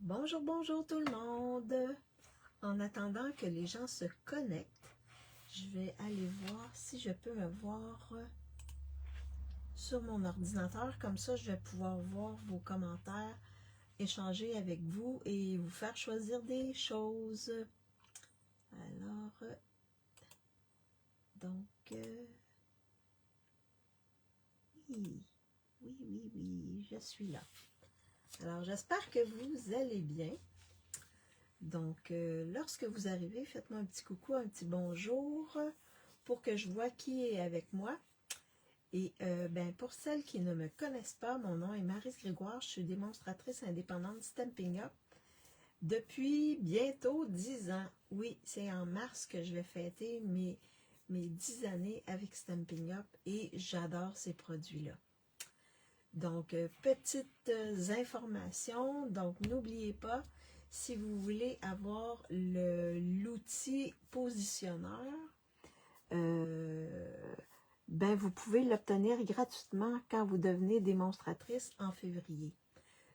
Bonjour, bonjour tout le monde. En attendant que les gens se connectent, je vais aller voir si je peux me voir sur mon ordinateur. Comme ça, je vais pouvoir voir vos commentaires, échanger avec vous et vous faire choisir des choses. Alors, oui, je suis là. Alors, j'espère que vous allez bien. Donc, lorsque vous arrivez, faites-moi un petit coucou, un petit bonjour pour que je vois qui est avec moi. Et pour celles qui ne me connaissent pas, mon nom est Maryse Grégoire, je suis démonstratrice indépendante Stampin' Up depuis bientôt 10 ans. Oui, c'est en mars que je vais fêter mes 10 années avec Stampin' Up et j'adore ces produits-là. Donc, petites informations, donc n'oubliez pas, si vous voulez avoir l'outil positionneur, vous pouvez l'obtenir gratuitement quand vous devenez démonstratrice en février.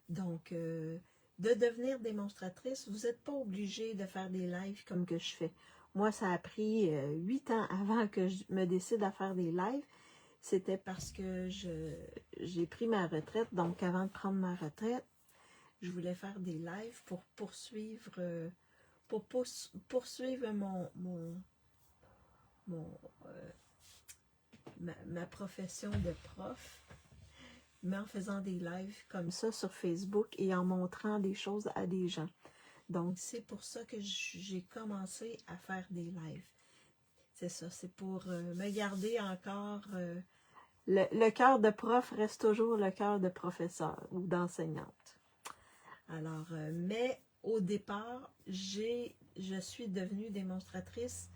Donc, de devenir démonstratrice, vous n'êtes pas obligé de faire des lives comme que je fais. Moi, ça a pris 8 ans avant que je me décide à faire des lives. C'était parce que j'ai pris ma retraite. Donc, avant de prendre ma retraite, je voulais faire des lives pour poursuivre, ma profession de prof, mais en faisant des lives comme ça sur Facebook et en montrant des choses à des gens. Donc, c'est pour ça que j'ai commencé à faire des lives. C'est ça, c'est pour me garder encore... le cœur de prof reste toujours le cœur de professeur ou d'enseignante. Alors, mais au départ, je suis devenue démonstratrice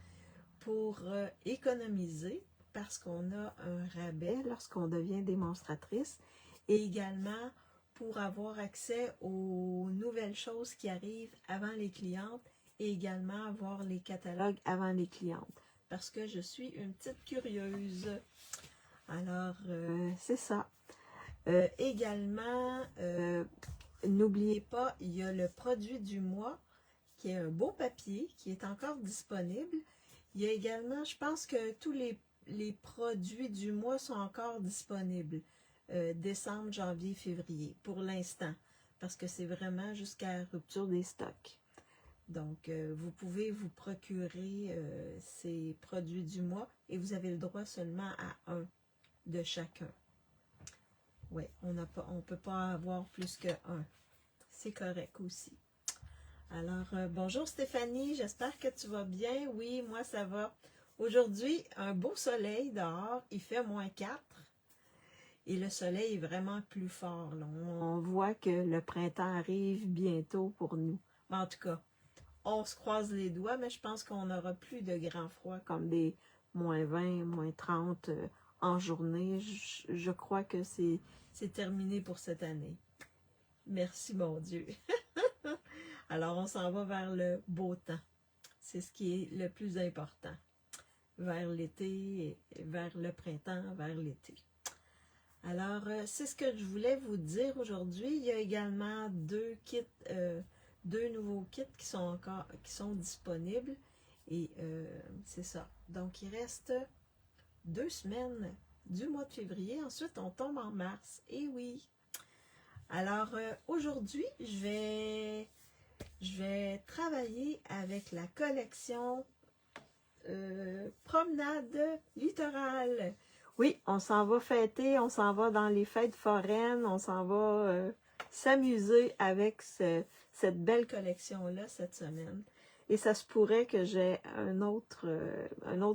pour économiser parce qu'on a un rabais lorsqu'on devient démonstratrice et également pour avoir accès aux nouvelles choses qui arrivent avant les clientes et également avoir les catalogues avant les clientes parce que je suis une petite curieuse. Alors, c'est ça. Également, n'oubliez pas, il y a le produit du mois qui est un beau papier qui est encore disponible. Il y a également, je pense que tous les produits du mois sont encore disponibles. Décembre, janvier, février, pour l'instant. Parce que c'est vraiment jusqu'à la rupture des stocks. Donc, vous pouvez vous procurer ces produits du mois et vous avez le droit seulement à un de chacun. Oui, on ne peut pas avoir plus que un. C'est correct aussi. Alors, bonjour Stéphanie, j'espère que tu vas bien. Oui, moi ça va. Aujourd'hui, un beau soleil dehors, il fait -4 et le soleil est vraiment plus fort. Là. On voit que le printemps arrive bientôt pour nous. Mais en tout cas, on se croise les doigts, mais je pense qu'on n'aura plus de grand froid comme des -20, -30 en journée. Je crois que c'est terminé pour cette année. Merci mon Dieu. Alors, on s'en va vers le beau temps. C'est ce qui est le plus important. Vers l'été, vers le printemps, vers l'été. Alors, c'est ce que je voulais vous dire aujourd'hui. Il y a également deux nouveaux kits qui sont disponibles. Et c'est ça. Donc, il reste 2 semaines du mois de février. Ensuite, on tombe en mars. Et oui! Alors, aujourd'hui, je vais travailler avec la collection Promenade littorale. Oui, on s'en va fêter, on s'en va dans les fêtes foraines, on s'en va s'amuser avec cette belle collection-là cette semaine. Et ça se pourrait que j'ai une autre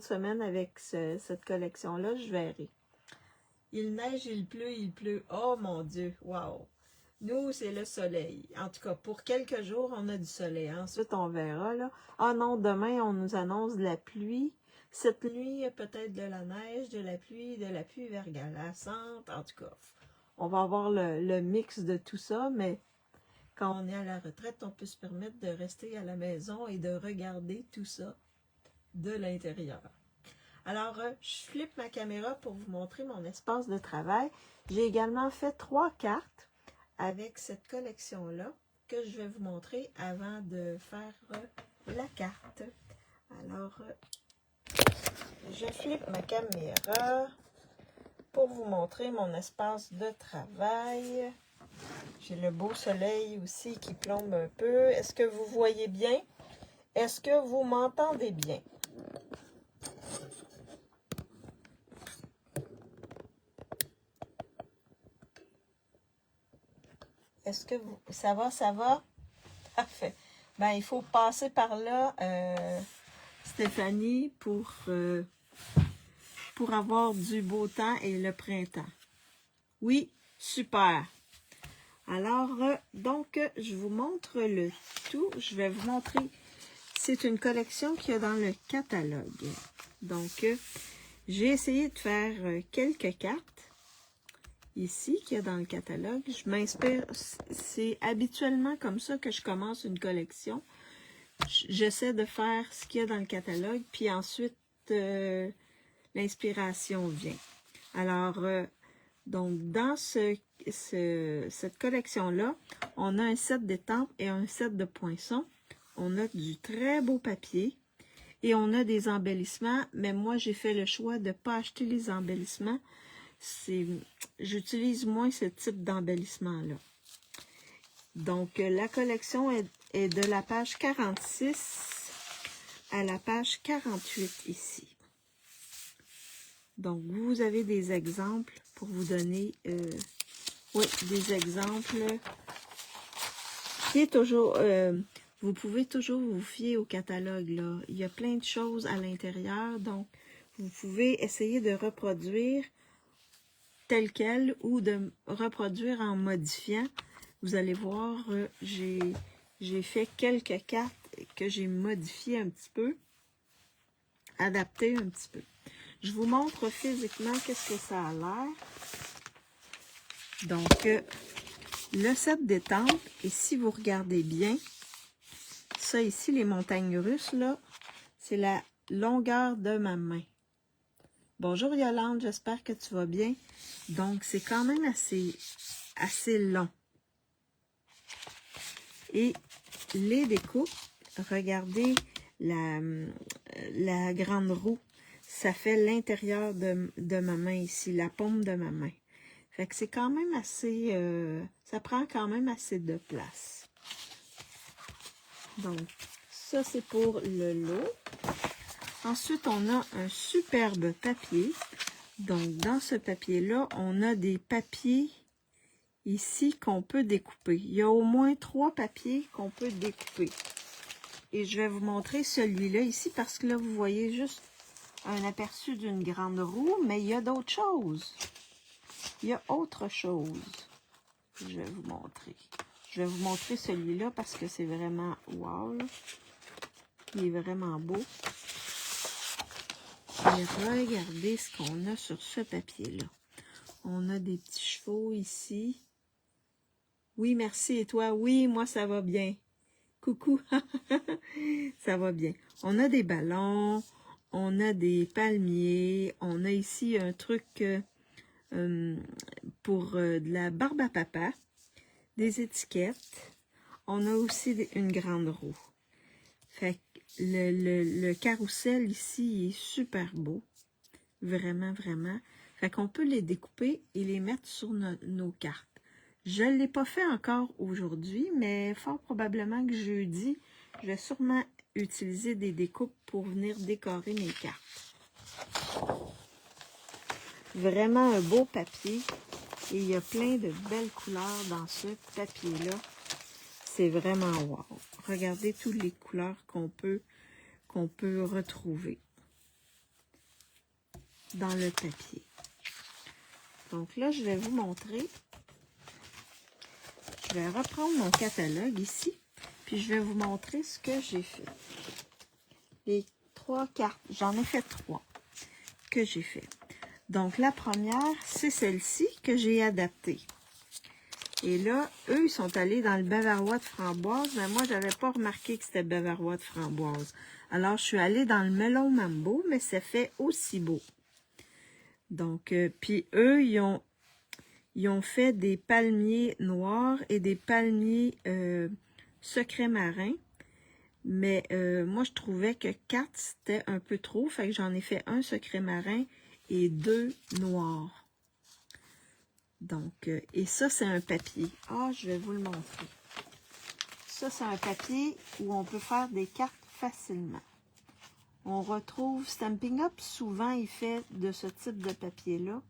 semaine avec cette collection-là, je verrai. Il neige, il pleut. Oh mon Dieu, wow! Nous, c'est le soleil. En tout cas, pour quelques jours, on a du soleil. Ensuite, on verra, là. Ah non, demain, on nous annonce de la pluie. Cette nuit, peut-être de la neige, de la pluie verglaçante. En tout cas, on va avoir le mix de tout ça, mais quand on est à la retraite, on peut se permettre de rester à la maison et de regarder tout ça de l'intérieur. Alors, je flippe ma caméra pour vous montrer mon espace de travail. J'ai également fait 3 cartes avec cette collection-là que je vais vous montrer avant de faire la carte. Alors, je flippe ma caméra pour vous montrer mon espace de travail. J'ai le beau soleil aussi qui plombe un peu. Est-ce que vous voyez bien? Est-ce que vous m'entendez bien? Est-ce que vous... Ça va, ça va? Parfait. Ben, il faut passer par là, Stéphanie, pour avoir du beau temps et le printemps. Oui, super. Alors, donc, je vous montre le tout. Je vais vous montrer. C'est une collection qu'il y a dans le catalogue. Donc, j'ai essayé de faire quelques cartes ici qu'il y a dans le catalogue. Je m'inspire. C'est habituellement comme ça que je commence une collection. J'essaie de faire ce qu'il y a dans le catalogue, puis ensuite, l'inspiration vient. Alors, donc, dans cette collection-là, on a un set d'étampes et un set de poinçons. On a du très beau papier et on a des embellissements, mais moi, j'ai fait le choix de ne pas acheter les embellissements. J'utilise moins ce type d'embellissement-là. Donc, la collection est de la page 46 à la page 48 ici. Donc, vous avez des exemples pour vous donner, oui, des exemples qui est toujours, vous pouvez toujours vous fier au catalogue, là. Il y a plein de choses à l'intérieur, donc vous pouvez essayer de reproduire tel quel ou de reproduire en modifiant. Vous allez voir, j'ai fait quelques cartes que j'ai modifiées un petit peu, adaptées un petit peu. Je vous montre physiquement qu'est-ce que ça a l'air. Donc, le set d'étampes, et si vous regardez bien, ça ici, les montagnes russes, là, c'est la longueur de ma main. Bonjour Yolande, j'espère que tu vas bien. Donc, c'est quand même assez long. Et les découpes, regardez la grande roue. Ça fait l'intérieur de ma main ici, la paume de ma main. Fait que c'est quand même assez... ça prend quand même assez de place. Donc, ça c'est pour le lot. Ensuite, on a un superbe papier. Donc, dans ce papier-là, on a des papiers ici qu'on peut découper. Il y a au moins 3 papiers qu'on peut découper. Et je vais vous montrer celui-là ici parce que là, vous voyez juste un aperçu d'une grande roue, mais il y a d'autres choses. Il y a autre chose. Je vais vous montrer. Je vais vous montrer celui-là parce que c'est vraiment wow. Là. Il est vraiment beau. Et regardez ce qu'on a sur ce papier-là. On a des petits chevaux ici. Oui, merci. Et toi? Oui, moi, ça va bien. Coucou. Ça va bien. On a des ballons. On a des palmiers. On a ici un truc pour de la barbe à papa. Des étiquettes. On a aussi une grande roue. Fait que le carrousel ici est super beau. Vraiment, vraiment. Fait qu'on peut les découper et les mettre sur nos cartes. Je ne l'ai pas fait encore aujourd'hui, mais fort probablement que jeudi, je vais sûrement utiliser des découpes pour venir décorer mes cartes. Vraiment un beau papier. Et il y a plein de belles couleurs dans ce papier-là. C'est vraiment wow. Regardez toutes les couleurs qu'on peut retrouver dans le papier. Donc là, je vais vous montrer. Je vais reprendre mon catalogue ici, puis je vais vous montrer ce que j'ai fait. Les 3 cartes, j'en ai fait 3 que j'ai fait. Donc la première, c'est celle-ci que j'ai adaptée. Et là, eux, ils sont allés dans le bavarois de framboise, mais moi, je n'avais pas remarqué que c'était bavarois de framboise. Alors, je suis allée dans le melon mambo, mais ça fait aussi beau. Donc, puis eux, ils ont fait des palmiers noirs et des palmiers secret marin. Mais moi, je trouvais que 4, c'était un peu trop. Fait que j'en ai fait un secret marin et 2 noirs. Donc, et ça, c'est un papier. Ah, je vais vous le montrer. Ça, c'est un papier où on peut faire des cartes facilement. On retrouve Stampin' Up, souvent il fait de ce type de papier-là.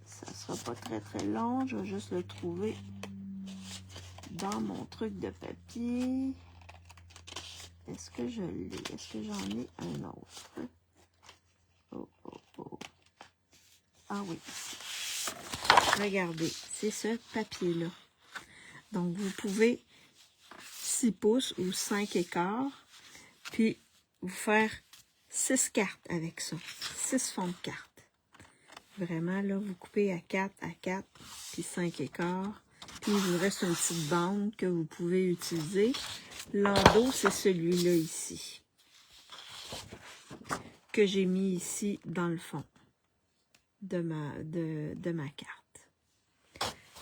Ça sera pas très très long, je vais juste le trouver dans mon truc de papier. Est-ce que je l'ai? Est-ce que j'en ai un autre? Oh, oh, oh. Ah oui. Regardez, c'est ce papier-là. Donc, vous pouvez 6 pouces ou 5 écarts, puis vous faire 6 cartes avec ça. 6 fonds de cartes. Vraiment, là, vous coupez à 4, puis 5 écarts. Puis, il vous reste une petite bande que vous pouvez utiliser. L'endos, c'est celui-là ici, que j'ai mis ici dans le fond de ma carte.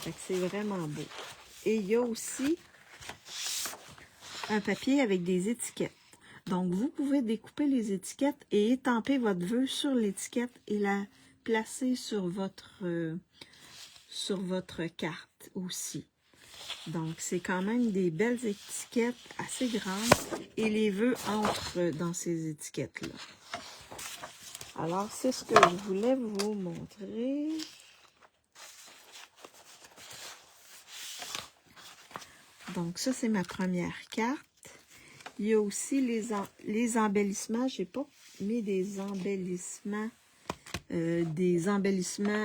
Fait que c'est vraiment beau. Et il y a aussi un papier avec des étiquettes. Donc, vous pouvez découper les étiquettes et étamper votre vœu sur l'étiquette et la placer sur votre carte aussi. Donc, c'est quand même des belles étiquettes assez grandes et les vœux entrent dans ces étiquettes-là. Alors, c'est ce que je voulais vous montrer. Donc, ça, c'est ma première carte. Il y a aussi les embellissements. Je n'ai pas mis des embellissements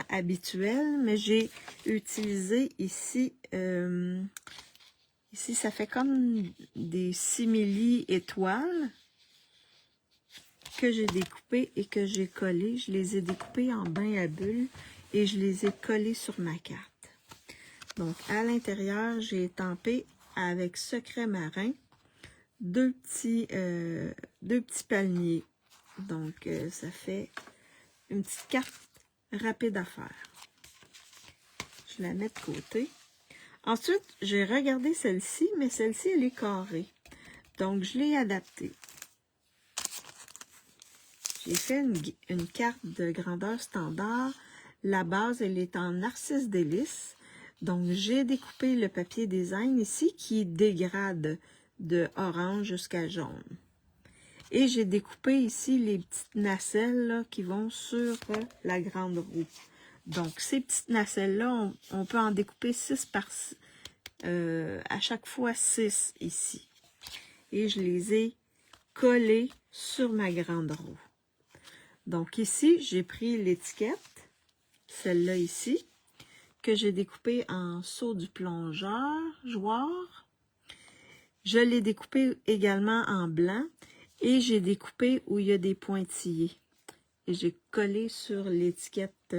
habituels, mais j'ai utilisé ici, ici, ça fait comme des simili étoiles que j'ai découpées et que j'ai collées. Je les ai découpées en bain à bulles et je les ai collées sur ma carte. Donc, à l'intérieur, j'ai étampé avec secret marin deux petits palmiers. Donc, ça fait une petite carte rapide à faire. Je la mets de côté. Ensuite, j'ai regardé celle-ci, mais celle-ci, elle est carrée. Donc, je l'ai adaptée. J'ai fait une carte de grandeur standard. La base, elle est en narcisse délice. Donc, j'ai découpé le papier design ici qui dégrade de orange jusqu'à jaune. Et j'ai découpé ici les petites nacelles là, qui vont sur la grande roue. Donc, ces petites nacelles-là, on peut en découper 6 par à chaque fois 6 ici. Et je les ai collées sur ma grande roue. Donc, ici, j'ai pris l'étiquette, celle-là ici, que j'ai découpée en seau du plongeur, joueur. Je l'ai découpée également en blanc et j'ai découpé où il y a des pointillés. Et j'ai collé sur l'étiquette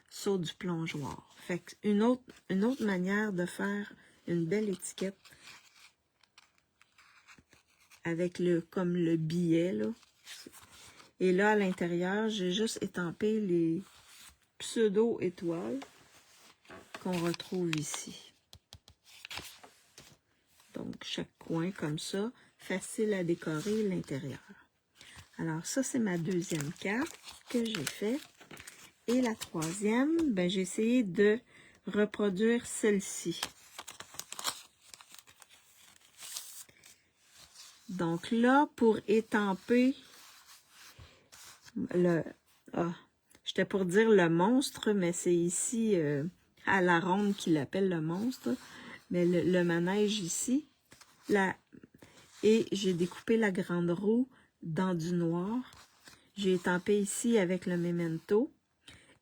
seau du plongeoir. Fait que une autre manière de faire une belle étiquette avec comme le billet, là. Et là, à l'intérieur, j'ai juste étampé les pseudo-étoiles qu'on retrouve ici. Donc, chaque coin comme ça, facile à décorer l'intérieur. Alors, ça, c'est ma deuxième carte que j'ai faite. Et la troisième, ben, j'ai essayé de reproduire celle-ci. Donc là, pour étamper le... Ah, j'étais pour dire le monstre, mais c'est ici à la ronde qu'il appelle le monstre. Mais le manège ici. Et j'ai découpé la grande roue dans du noir. J'ai étampé ici avec le memento.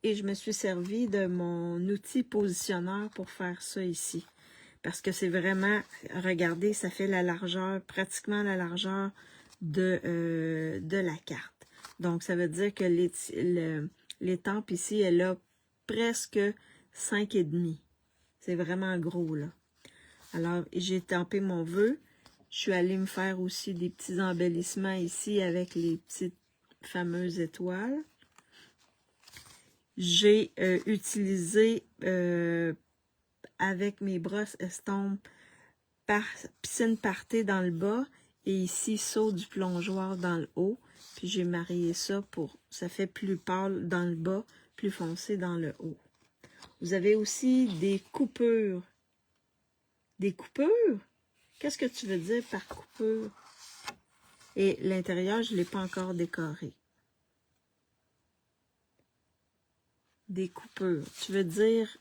Et je me suis servi de mon outil positionneur pour faire ça ici. Parce que c'est vraiment, regardez, ça fait la largeur, pratiquement la largeur de la carte. Donc, ça veut dire que l'étampe ici, elle a presque 5,5. C'est vraiment gros, là. Alors, j'ai étampé mon vœu. Je suis allée me faire aussi des petits embellissements ici avec les petites fameuses étoiles. J'ai utilisé avec mes brosses estompes piscine party dans le bas et ici saut du plongeoir dans le haut. Puis j'ai marié ça ça fait plus pâle dans le bas, plus foncé dans le haut. Vous avez aussi des coupures. Des coupures? Qu'est-ce que tu veux dire par coupure? Et l'intérieur, je ne l'ai pas encore décoré. Des coupures. Tu veux dire...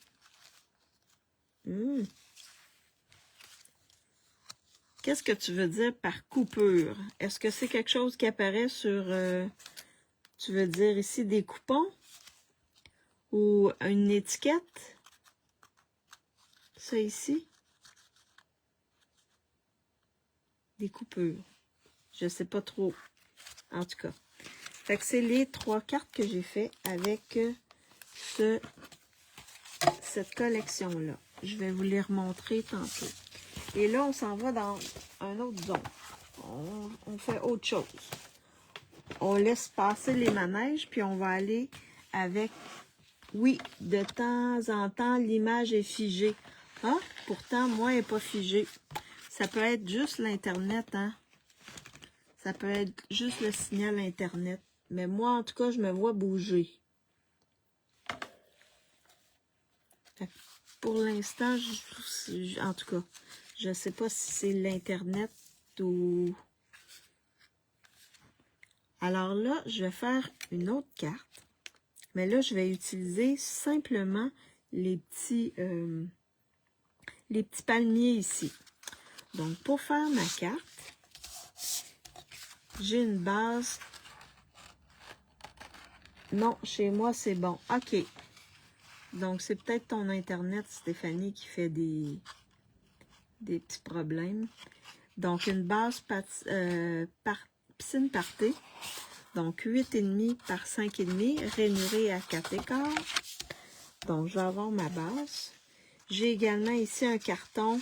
Qu'est-ce que tu veux dire par coupure? Est-ce que c'est quelque chose qui apparaît sur... tu veux dire ici des coupons? Ou une étiquette? Ça ici? Des coupures. Je sais pas trop. En tout cas. Fait que c'est les 3 cartes que j'ai fait avec cette collection-là. Je vais vous les remontrer tantôt. Et là, on s'en va dans un autre zone. On fait autre chose. On laisse passer les manèges, puis on va aller avec... Oui, de temps en temps, l'image est figée. Ah, pourtant, moi, elle n'est pas figée. Ça peut être juste l'Internet, hein? Ça peut être juste le signal Internet. Mais moi, en tout cas, je me vois bouger. Pour l'instant, en tout cas, je ne sais pas si c'est l'Internet ou... Alors là, je vais faire une autre carte. Mais là, je vais utiliser simplement les petits palmiers ici. Donc, pour faire ma carte, j'ai une base. Non, chez moi, c'est bon. OK. Donc, c'est peut-être ton Internet, Stéphanie, qui fait des petits problèmes. Donc, une base piscine party. Donc, 8,5 par 5,5, rainuré à 4 écarts. Donc, je vais avoir ma base. J'ai également ici un carton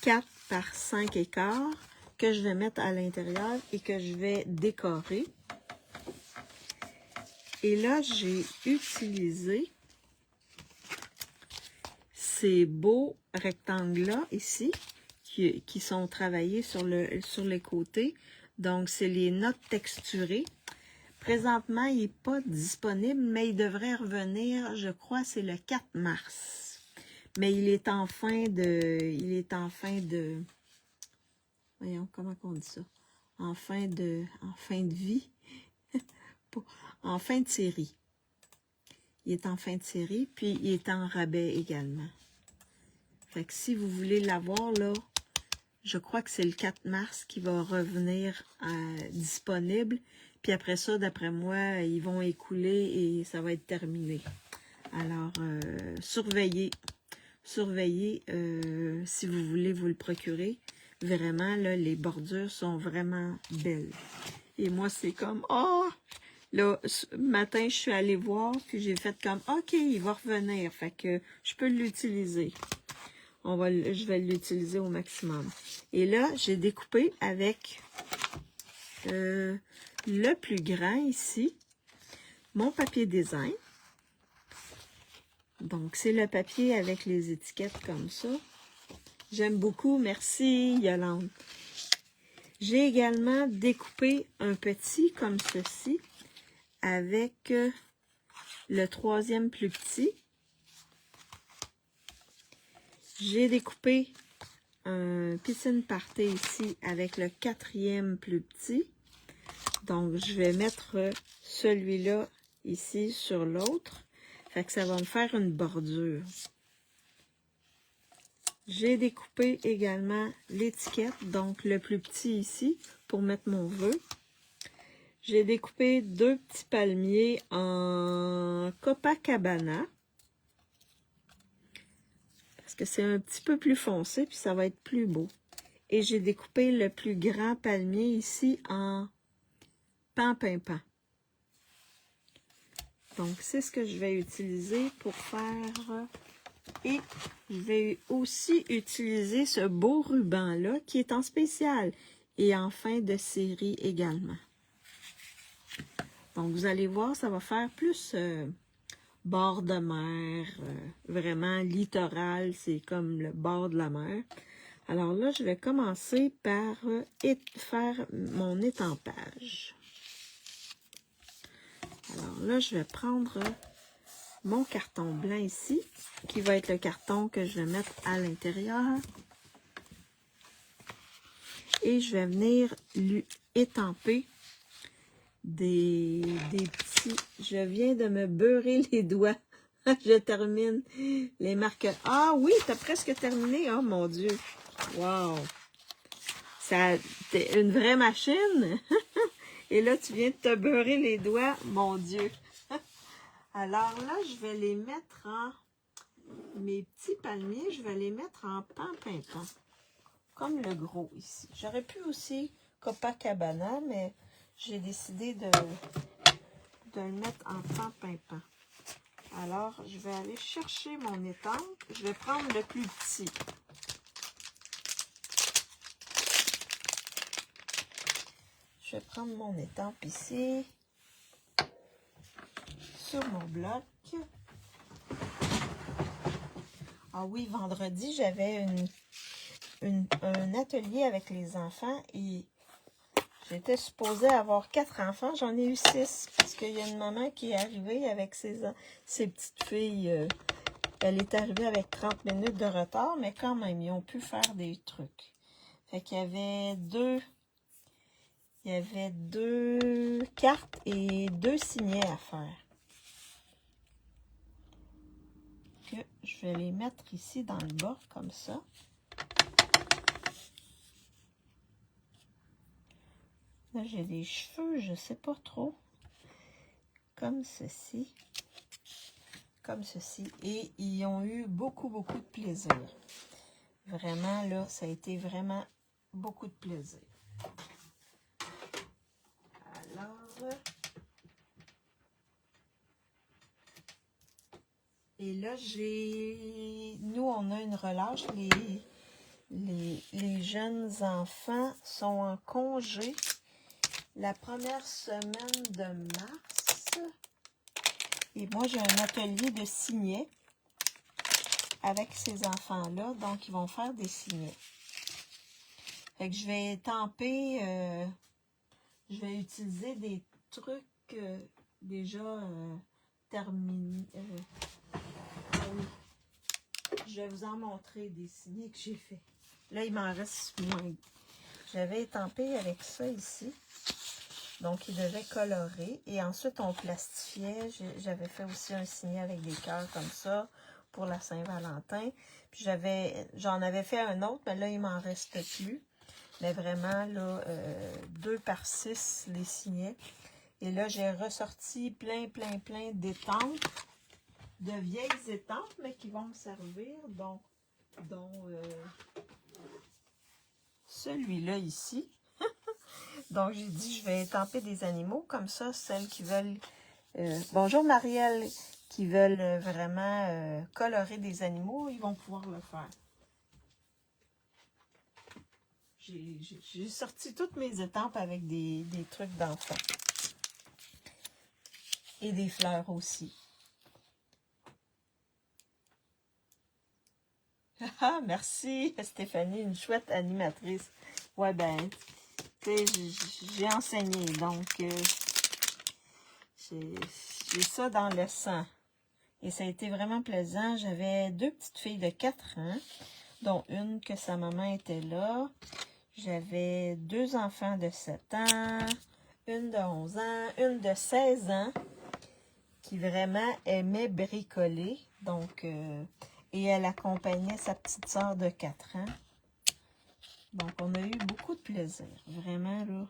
4 par 5 écarts que je vais mettre à l'intérieur et que je vais décorer. Et là, j'ai utilisé ces beaux rectangles-là ici qui sont travaillés sur les côtés. Donc, c'est les notes texturées. Présentement, il n'est pas disponible, mais il devrait revenir, je crois, c'est le 4 mars. Mais il est en fin de... Voyons, comment on dit ça? En fin de vie. En fin de série. Il est en fin de série, puis il est en rabais également. Fait que si vous voulez l'avoir, là, je crois que c'est le 4 mars qui va revenir disponible. Puis après ça, d'après moi, ils vont écouler et ça va être terminé. Alors, surveillez si vous voulez vous le procurer. Vraiment, là, les bordures sont vraiment belles. Et moi, c'est comme, oh! Là, ce matin, je suis allée voir, puis j'ai fait comme, OK, il va revenir. Fait que je peux l'utiliser. Je vais l'utiliser au maximum. Et là, j'ai découpé avec le plus grand ici, mon papier design. Donc, c'est le papier avec les étiquettes comme ça. J'aime beaucoup. Merci, Yolande. J'ai également découpé un petit comme ceci avec le 3e plus petit. J'ai découpé un piscine party ici avec le 4e plus petit. Donc, je vais mettre celui-là ici sur l'autre. Fait que ça va me faire une bordure. J'ai découpé également l'étiquette, donc le plus petit ici, pour mettre mon vœu. J'ai découpé 2 petits palmiers en Copacabana. Parce que c'est un petit peu plus foncé, puis ça va être plus beau. Et j'ai découpé le plus grand palmier ici en Pampimpan. Donc, c'est ce que je vais utiliser pour faire... Et je vais aussi utiliser ce beau ruban-là qui est en spécial et en fin de série également. Donc, vous allez voir, ça va faire plus bord de mer, vraiment littoral, c'est comme le bord de la mer. Alors là, je vais commencer par faire mon étampage. Alors là, je vais prendre mon carton blanc ici, qui va être le carton que je vais mettre à l'intérieur. Et je vais venir lui étamper des petits... Je viens de me beurrer les doigts. Je termine les marqueurs. Ah oui, t'as presque terminé. Oh mon Dieu. Wow. T'es une vraie machine. Et là, tu viens de te beurrer les doigts. Mon Dieu. Alors là, je vais les mettre en... Mes petits palmiers, je vais les mettre en pan-pimpant. Comme le gros ici. J'aurais pu aussi Copacabana, mais j'ai décidé de le mettre en pan-pimpant. Alors, je vais aller chercher mon étampe. Je vais prendre le plus petit. Je vais prendre mon étampe ici, sur mon bloc. Ah oui, vendredi, j'avais un atelier avec les enfants et j'étais supposée avoir 4 enfants. J'en ai eu 6 parce qu'il y a une maman qui est arrivée avec ses petites filles. Elle est arrivée avec 30 minutes de retard, mais quand même, ils ont pu faire des trucs. Fait qu'il y avait deux cartes et 2 signets à faire. Que je vais les mettre ici dans le bas, comme ça. Là, j'ai des cheveux, je sais pas trop. Comme ceci. Comme ceci. Et ils ont eu beaucoup de plaisir. Vraiment, là, ça a été vraiment beaucoup de plaisir. Alors... Et là, nous, on a une relâche. Les jeunes enfants sont en congé la première semaine de mars. Et moi, j'ai un atelier de signets avec ces enfants-là. Donc, ils vont faire des signets. Fait que je vais étamper, je vais utiliser des trucs déjà terminés. Oui. Je vais vous en montrer des signets que j'ai fait. Là, il m'en reste moins. J'avais étampé avec ça ici. Donc, il devait colorer. Et ensuite, on plastifiait. J'avais fait aussi un signet avec des cœurs comme ça pour la Saint-Valentin. Puis, j'en avais fait un autre, mais là, il m'en reste plus. Mais vraiment, là, 2 par 6 les signets. Et là, j'ai ressorti plein d'étampes. De vieilles étampes, mais qui vont me servir, dont celui-là ici. Donc, j'ai dit, je vais étamper des animaux, comme ça, celles qui veulent... bonjour Marielle, qui veulent vraiment colorer des animaux, ils vont pouvoir le faire. J'ai sorti toutes mes étampes avec des trucs d'enfants. Et des fleurs aussi. Ah, merci Stéphanie, une chouette animatrice. Ouais, ben, tu sais, j'ai enseigné, donc j'ai ça dans le sang. Et ça a été vraiment plaisant. J'avais 2 petites filles de 4 ans, dont une que sa maman était là. J'avais 2 enfants de 7 ans, une de 11 ans, une de 16 ans, qui vraiment aimait bricoler. Donc, et elle accompagnait sa petite sœur de 4 ans. Donc, on a eu beaucoup de plaisir. Vraiment, là,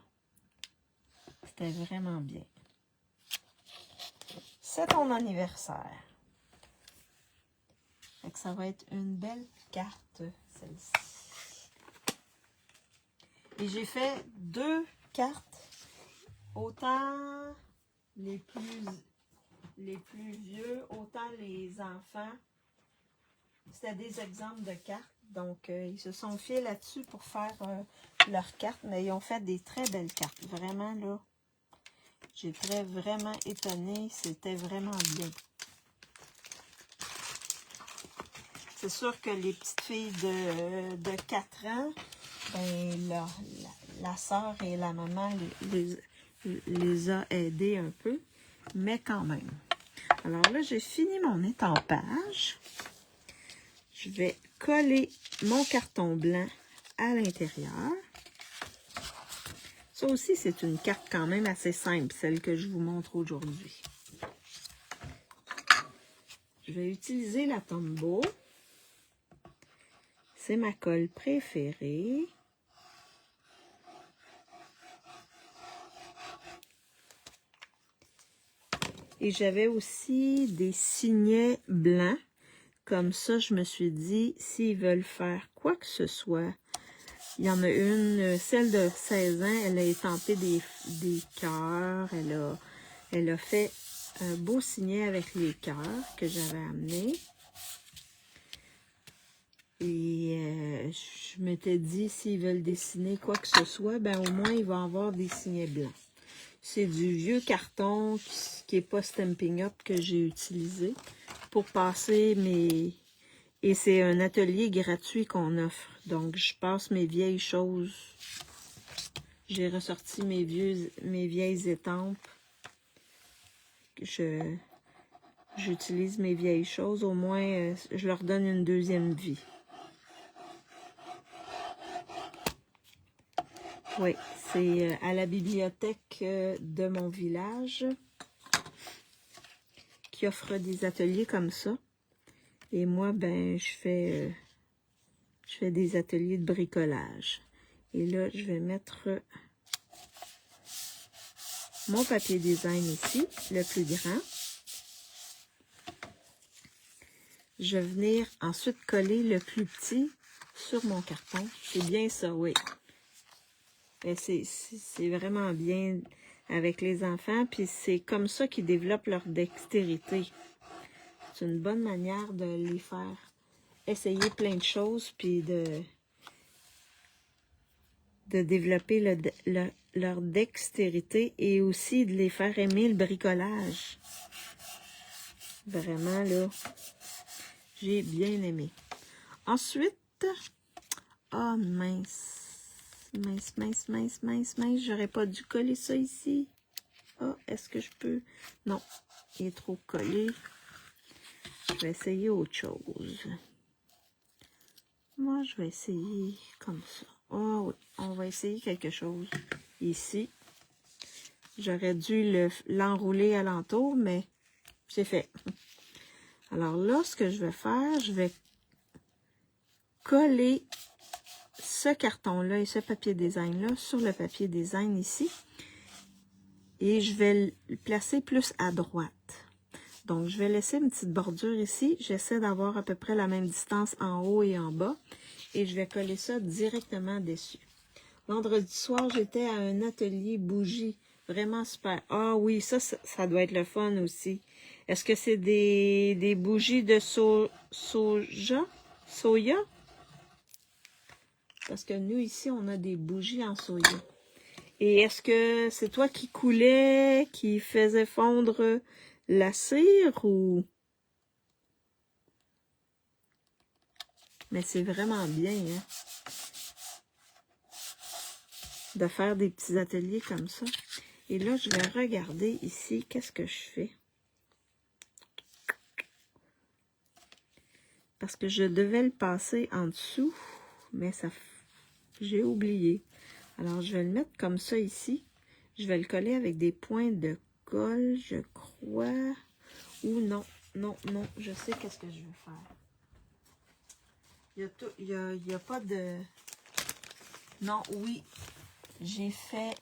c'était vraiment bien. C'est ton anniversaire. Fait que ça va être une belle carte, celle-ci. Et j'ai fait 2 cartes, autant les plus vieux, autant les enfants. C'était des exemples de cartes. Donc, ils se sont fiés là-dessus pour faire leurs cartes. Mais ils ont fait des très belles cartes. Vraiment, là, j'étais vraiment étonnée. C'était vraiment bien. C'est sûr que les petites filles de 4 ans, ben, la sœur et la maman les a aidées un peu, mais quand même. Alors là, j'ai fini mon étampage. Je vais coller mon carton blanc à l'intérieur. Ça aussi, c'est une carte quand même assez simple, celle que je vous montre aujourd'hui. Je vais utiliser la Tombow. C'est ma colle préférée. Et j'avais aussi des signets blancs. Comme ça, je me suis dit, s'ils veulent faire quoi que ce soit, il y en a une, celle de 16 ans, elle a étampé des cœurs, elle a fait un beau signet avec les cœurs que j'avais amené. Et je m'étais dit, s'ils veulent dessiner quoi que ce soit, ben au moins, il va avoir des signets blancs. C'est du vieux carton qui n'est pas Stampin' Up que j'ai utilisé pour passer mes... Et c'est un atelier gratuit qu'on offre. Donc, je passe mes vieilles choses. J'ai ressorti mes vieilles étampes. J'utilise mes vieilles choses. Au moins, je leur donne une deuxième vie. Oui, c'est à la bibliothèque de mon village qui offre des ateliers comme ça. Et moi, ben, je fais des ateliers de bricolage. Et là, je vais mettre mon papier design ici, le plus grand. Je vais venir ensuite coller le plus petit sur mon carton. C'est bien ça, oui. C'est vraiment bien avec les enfants, puis c'est comme ça qu'ils développent leur dextérité. C'est une bonne manière de les faire essayer plein de choses, puis de développer leur dextérité et aussi de les faire aimer le bricolage. Vraiment, là, j'ai bien aimé. Ensuite, oh mince, j'aurais pas dû coller ça ici. Oh, est-ce que je peux? Non, il est trop collé. Je vais essayer autre chose. Moi, je vais essayer comme ça. Oh oui, on va essayer quelque chose ici. J'aurais dû l'enrouler alentour, mais c'est fait. Alors là, ce que je vais faire, je vais coller ce carton-là et ce papier design-là sur le papier design ici. Et je vais le placer plus à droite. Donc, je vais laisser une petite bordure ici. J'essaie d'avoir à peu près la même distance en haut et en bas. Et je vais coller ça directement dessus. Vendredi soir, j'étais à un atelier bougie. Vraiment super. Ah oui, ça doit être le fun aussi. Est-ce que c'est des bougies de soja? Soya? Parce que nous, ici, on a des bougies en soya. Et est-ce que c'est toi qui coulais, qui faisais fondre la cire ou... Mais c'est vraiment bien, hein, de faire des petits ateliers comme ça. Et là, je vais regarder ici, qu'est-ce que je fais. Parce que je devais le passer en dessous, mais ça, j'ai oublié. Alors, je vais le mettre comme ça ici. Je vais le coller avec des points de colle, je crois. Ou non, je sais qu'est-ce que je vais faire. Il y a pas de... Non, oui, j'ai fait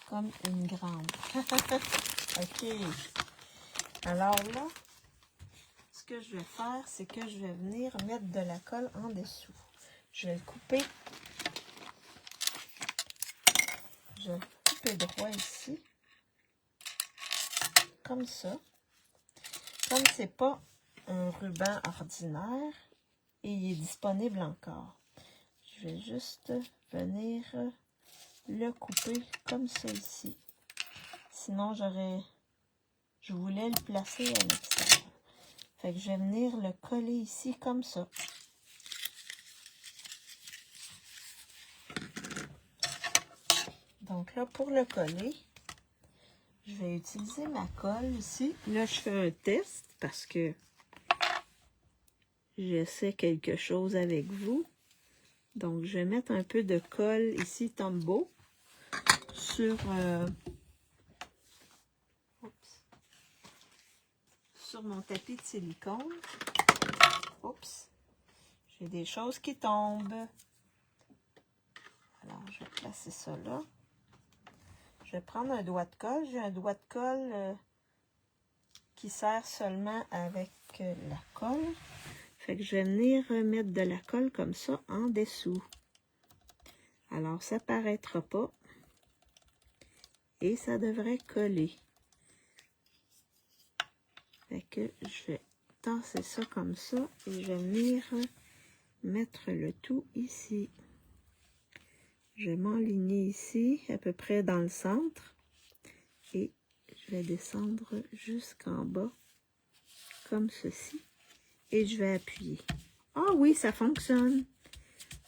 comme une grande. OK. Alors là, ce que je vais faire, c'est que je vais venir mettre de la colle en dessous. Je vais le couper. Je vais le couper droit ici. Comme ça. Comme c'est pas un ruban ordinaire et il est disponible encore. Je vais juste venir le couper comme ça ici. Sinon, je voulais le placer à l'extérieur. Fait que je vais venir le coller ici comme ça. Donc là, pour le coller, je vais utiliser ma colle ici. Là, je fais un test parce que j'essaie quelque chose avec vous. Donc, je vais mettre un peu de colle ici, Tombow, sur mon tapis de silicone. Oups! J'ai des choses qui tombent. Alors, je vais placer ça là. Je vais prendre un doigt de colle. J'ai un doigt de colle qui sert seulement avec la colle. Fait que je vais venir mettre de la colle comme ça en dessous. Alors, ça ne paraîtra pas. Et ça devrait coller. Fait que je vais tasser ça comme ça et je vais venir mettre le tout ici. Je vais m'enligner ici, à peu près dans le centre. Et je vais descendre jusqu'en bas, comme ceci. Et je vais appuyer. Ah oui, ça fonctionne!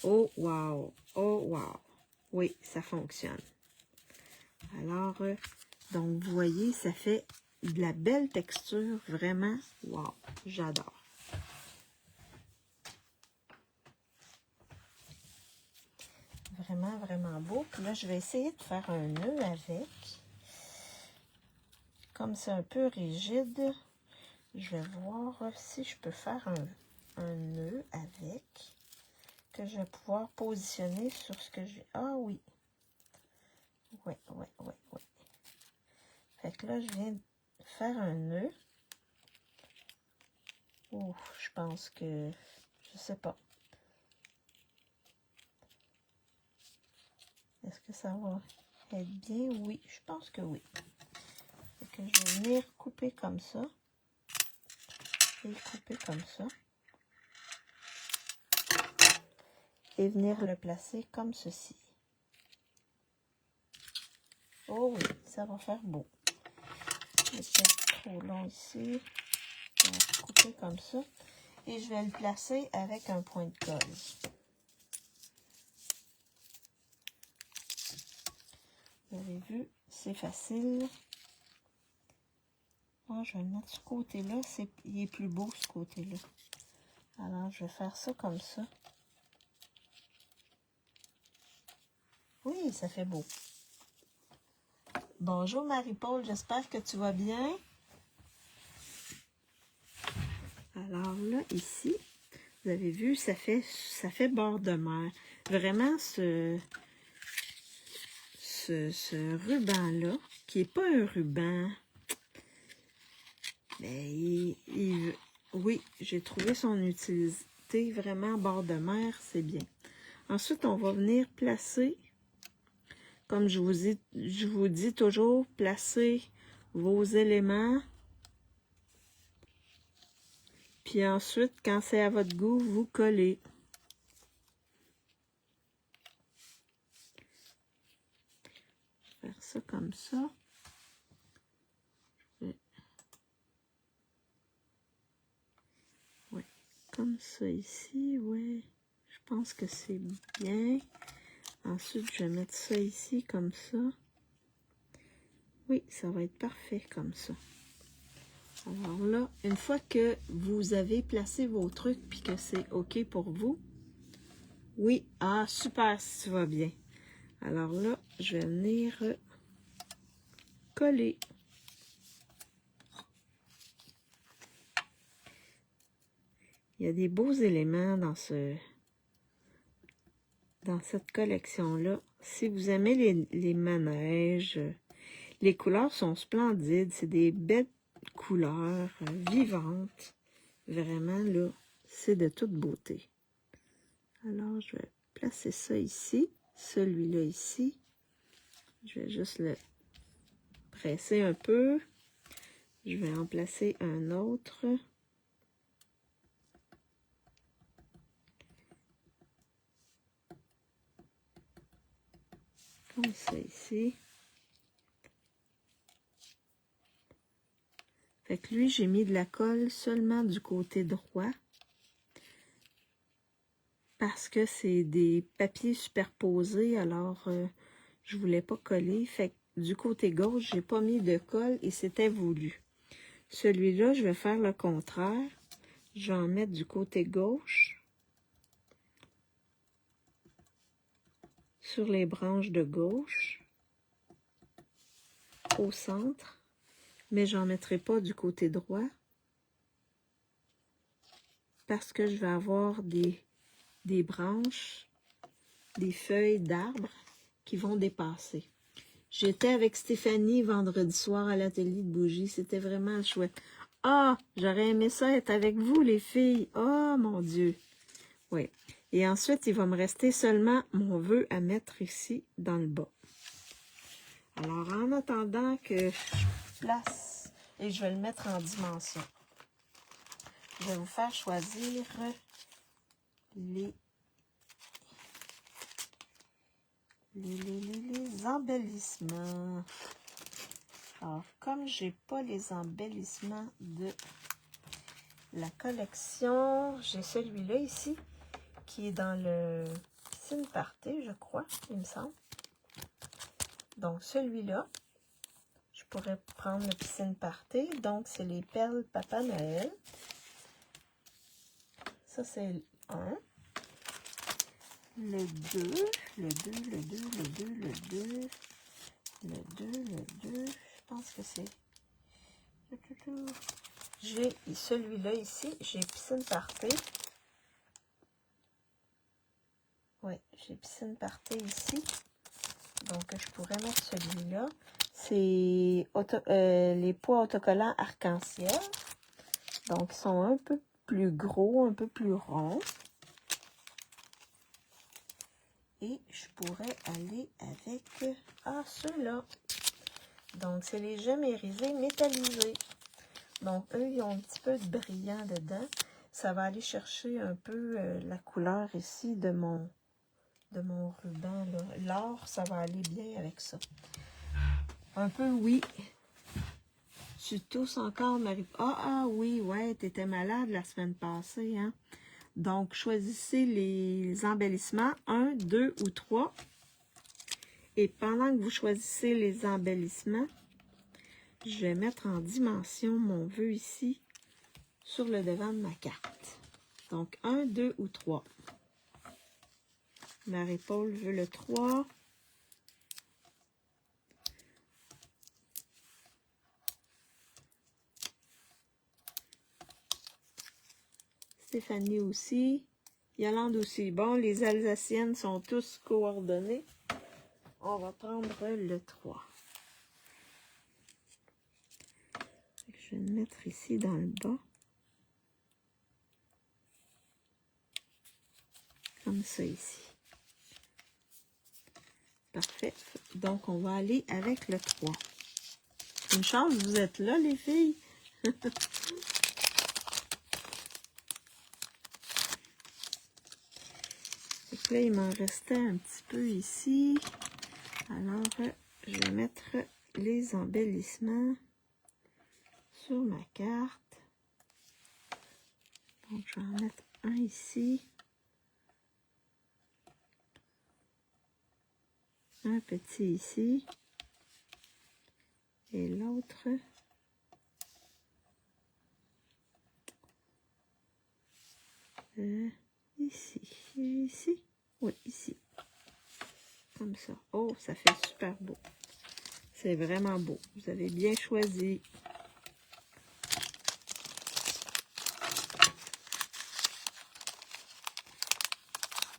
Oh wow! Oh wow! Oui, ça fonctionne. Alors, donc vous voyez, ça fait de la belle texture, vraiment, wow! J'adore! Vraiment, vraiment beau. Puis là, je vais essayer de faire un nœud avec. Comme c'est un peu rigide, je vais voir si je peux faire un nœud avec, que je vais pouvoir positionner sur ce que j'ai. Ah oui! Oui. Fait que là, je viens de faire un nœud. Oh, je pense que... Je sais pas. Est-ce que ça va être bien? Oui, je pense que oui. Fait que je vais venir couper comme ça. Et couper comme ça. Et venir le placer comme ceci. Oh oui, ça va faire beau. C'est peut-être trop long ici. Je vais couper comme ça. Et je vais le placer avec un point de colle. Vous avez vu, c'est facile. Moi, je vais le mettre ce côté-là. Il est plus beau, ce côté-là. Alors, je vais faire ça comme ça. Oui, ça fait beau. Bonjour Marie-Paul, j'espère que tu vas bien. Alors là, ici, vous avez vu, ça fait bord de mer. Vraiment, ce ruban-là, qui n'est pas un ruban, mais oui, j'ai trouvé son utilité vraiment bord de mer, c'est bien. Ensuite, on va venir placer, comme je vous dis toujours, placer vos éléments. Puis ensuite, quand c'est à votre goût, vous collez. Faire ça comme ça. Ouais, comme ça ici, ouais. Je pense que c'est bien. Ensuite, je vais mettre ça ici comme ça. Oui, ça va être parfait comme ça. Alors là, une fois que vous avez placé vos trucs puis que c'est OK pour vous, oui, ah, super, si tu vas bien. Alors là, je vais venir coller. Il y a des beaux éléments dans cette collection-là. Si vous aimez les manèges, les couleurs sont splendides. C'est des belles couleurs vivantes. Vraiment, là, c'est de toute beauté. Alors, je vais placer ça ici. Celui-là ici. Je vais juste le presser un peu. Je vais en placer un autre. Comme ça ici. Fait que lui, j'ai mis de la colle seulement du côté droit. Parce que c'est des papiers superposés, alors je voulais pas coller. Fait que du côté gauche, j'ai pas mis de colle et c'était voulu. Celui-là, je vais faire le contraire. Je vais en mettre du côté gauche. Sur les branches de gauche. Au centre. Mais j'en mettrai pas du côté droit. Parce que je vais avoir des branches, des feuilles d'arbres qui vont dépasser. J'étais avec Stéphanie vendredi soir à l'atelier de bougies. C'était vraiment chouette. Ah, j'aurais aimé ça être avec vous, les filles. Oh, mon Dieu. Oui. Et ensuite, il va me rester seulement mon vœu à mettre ici, dans le bas. Alors, en attendant que je place, et je vais le mettre en dimension, je vais vous faire choisir les embellissements. Alors, comme j'ai pas les embellissements de la collection, j'ai celui-là ici, qui est dans le Piscine Party, je crois, il me semble. Donc, celui-là, je pourrais prendre le Piscine Party. Donc, c'est les perles Papa Noël. Ça, c'est le 1. Le 2, le 2, le 2, le 2, le 2, le 2, le 2. Je pense que c'est... J'ai celui-là ici, j'ai Piscine Party. Oui, j'ai Piscine Party ici. Donc, je pourrais mettre celui-là. C'est les pois autocollants arc-en-ciel. Donc, ils sont un peu plus gros, un peu plus ronds. Et je pourrais aller avec ceux-là. Donc, c'est les gemmes irisées métallisées. Donc, eux, ils ont un petit peu de brillant dedans. Ça va aller chercher un peu la couleur ici de mon ruban. L'or, ça va aller bien avec ça. Un peu, oui. Tu tousses encore, Marie. Ah, oui, ouais, t'étais malade la semaine passée, hein? Donc, choisissez les embellissements, 1, 2 ou 3. Et pendant que vous choisissez les embellissements, je vais mettre en dimension mon vœu ici, sur le devant de ma carte. Donc, 1, 2 ou 3. Marie-Paul veut le 3. Stéphanie aussi. Yolande aussi. Bon, les Alsaciennes sont tous coordonnées. On va prendre le 3. Je vais le mettre ici dans le bas. Comme ça ici. Parfait. Donc, on va aller avec le 3. Une chance, vous êtes là, les filles. Donc là, il m'en restait un petit peu ici. Alors, je vais mettre les embellissements sur ma carte. Donc, je vais en mettre un ici. Un petit ici. Et l'autre ici. Ici? Oui, ici. Comme ça. Oh, ça fait super beau. C'est vraiment beau. Vous avez bien choisi.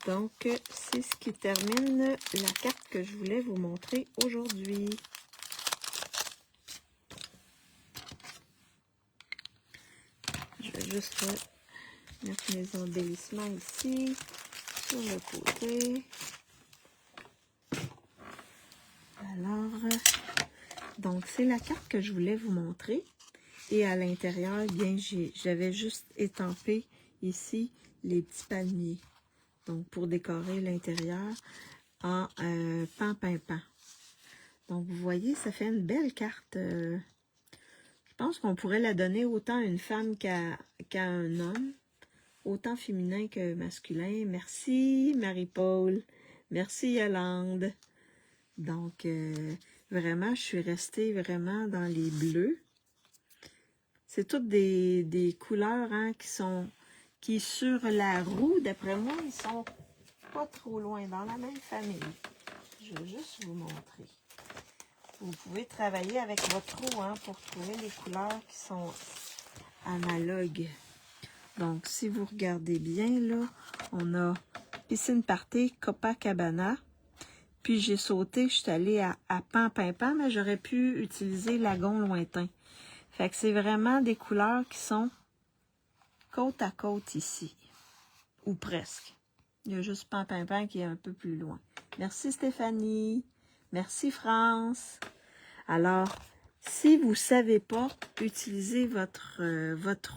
Donc, c'est ce qui termine la carte que je voulais vous montrer aujourd'hui. Je vais juste mettre mes embellissements ici, sur le côté. Alors, donc, c'est la carte que je voulais vous montrer. Et à l'intérieur, bien, j'avais juste étampé ici les petits palmiers. Donc, pour décorer l'intérieur en pan-pan-pan. Donc, vous voyez, ça fait une belle carte. Je pense qu'on pourrait la donner autant à une femme qu'à un homme, autant féminin que masculin. Merci Marie-Paul, merci Yolande. Donc, vraiment, je suis restée vraiment dans les bleus. C'est toutes des couleurs hein, qui sur la roue, d'après moi, ils sont pas trop loin, dans la même famille. Je vais juste vous montrer. Vous pouvez travailler avec votre roue hein, pour trouver les couleurs qui sont analogues. Donc, si vous regardez bien, là, on a Piscine Party, Copacabana. Puis j'ai sauté, je suis allée à Pampimpan, mais j'aurais pu utiliser Lagon Lointain. Fait que c'est vraiment des couleurs qui sont côte à côte ici. Ou presque. Il y a juste Pampimpan qui est un peu plus loin. Merci Stéphanie. Merci France. Alors, si vous ne savez pas utiliser votre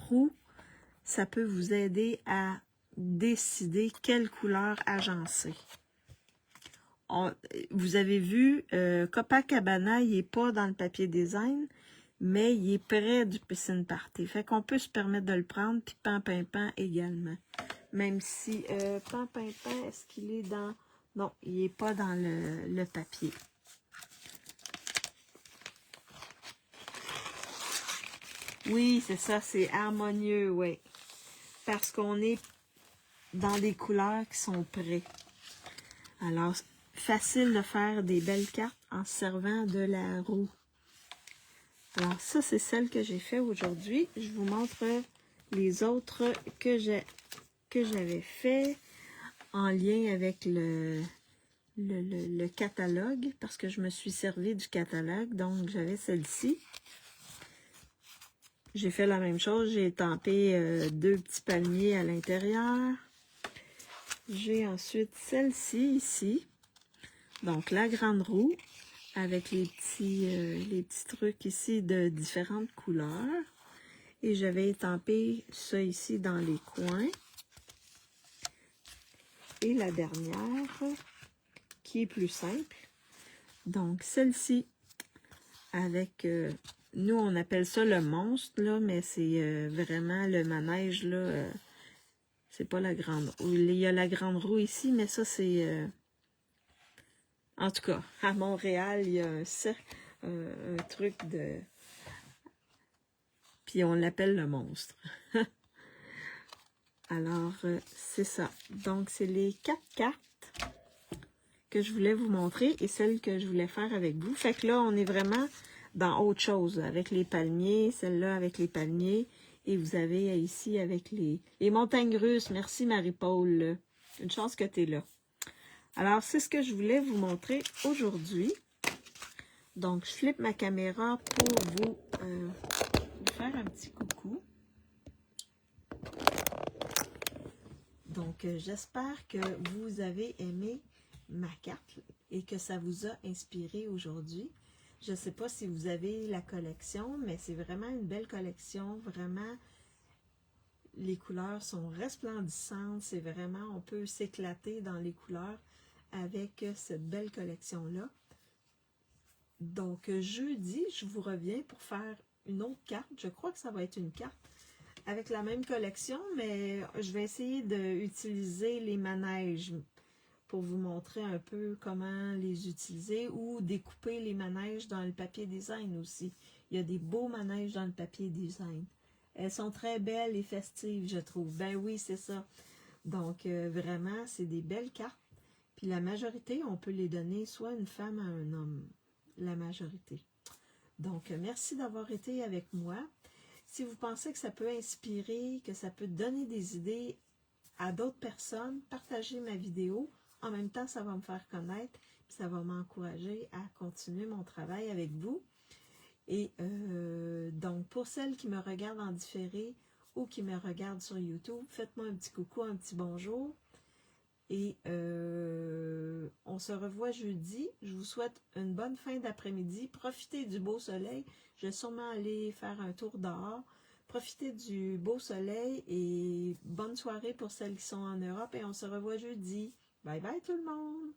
roue, ça peut vous aider à décider quelle couleur agencer. Vous avez vu, Copacabana, il n'est pas dans le papier design, mais il est près du Piscine Party. Fait qu'on peut se permettre de le prendre, puis Pampimpan également. Même si Pampimpan, est-ce qu'il est dans... Non, il n'est pas dans le papier. Oui, c'est ça, c'est harmonieux, oui. Parce qu'on est dans des couleurs qui sont prêtes. Alors, facile de faire des belles cartes en se servant de la roue. Alors, ça, c'est celle que j'ai fait aujourd'hui. Je vous montre les autres que j'avais fait en lien avec le catalogue, parce que je me suis servi du catalogue. Donc, j'avais celle-ci. J'ai fait la même chose. J'ai estampé 2 petits palmiers à l'intérieur. J'ai ensuite celle-ci, ici. Donc, la grande roue, avec les petits trucs ici de différentes couleurs. Et j'avais étampé ça ici dans les coins. Et la dernière, qui est plus simple. Donc, celle-ci, avec, nous, on appelle ça le monstre, là, mais c'est vraiment le manège, là. C'est pas la grande roue. Il y a la grande roue ici, mais ça, c'est... en tout cas, à Montréal, il y a un truc de... Puis on l'appelle le monstre. Alors, c'est ça. Donc, c'est les 4 cartes que je voulais vous montrer et celles que je voulais faire avec vous. Fait que là, on est vraiment dans autre chose, avec les palmiers, celle-là avec les palmiers. Et vous avez ici avec les montagnes russes. Merci Marie-Paul. Une chance que tu es là. Alors, c'est ce que je voulais vous montrer aujourd'hui. Donc, je flippe ma caméra pour vous faire un petit coucou. Donc, j'espère que vous avez aimé ma carte et que ça vous a inspiré aujourd'hui. Je ne sais pas si vous avez la collection, mais c'est vraiment une belle collection. Vraiment, les couleurs sont resplendissantes. C'est vraiment, on peut s'éclater dans les couleurs avec cette belle collection-là. Donc, jeudi, je vous reviens pour faire une autre carte. Je crois que ça va être une carte avec la même collection, mais je vais essayer d'utiliser les manèges pour vous montrer un peu comment les utiliser ou découper les manèges dans le papier design aussi. Il y a des beaux manèges dans le papier design. Elles sont très belles et festives, je trouve. Ben oui, c'est ça. Donc, vraiment, c'est des belles cartes. Puis la majorité, on peut les donner soit une femme à un homme. La majorité. Donc, merci d'avoir été avec moi. Si vous pensez que ça peut inspirer, que ça peut donner des idées à d'autres personnes, partagez ma vidéo. En même temps, ça va me faire connaître, puis ça va m'encourager à continuer mon travail avec vous. Et donc, pour celles qui me regardent en différé ou qui me regardent sur YouTube, faites-moi un petit coucou, un petit bonjour. Et on se revoit jeudi. Je vous souhaite une bonne fin d'après-midi. Profitez du beau soleil. Je vais sûrement aller faire un tour dehors. Profitez du beau soleil et bonne soirée pour celles qui sont en Europe. Et on se revoit jeudi. Bye bye tout le monde!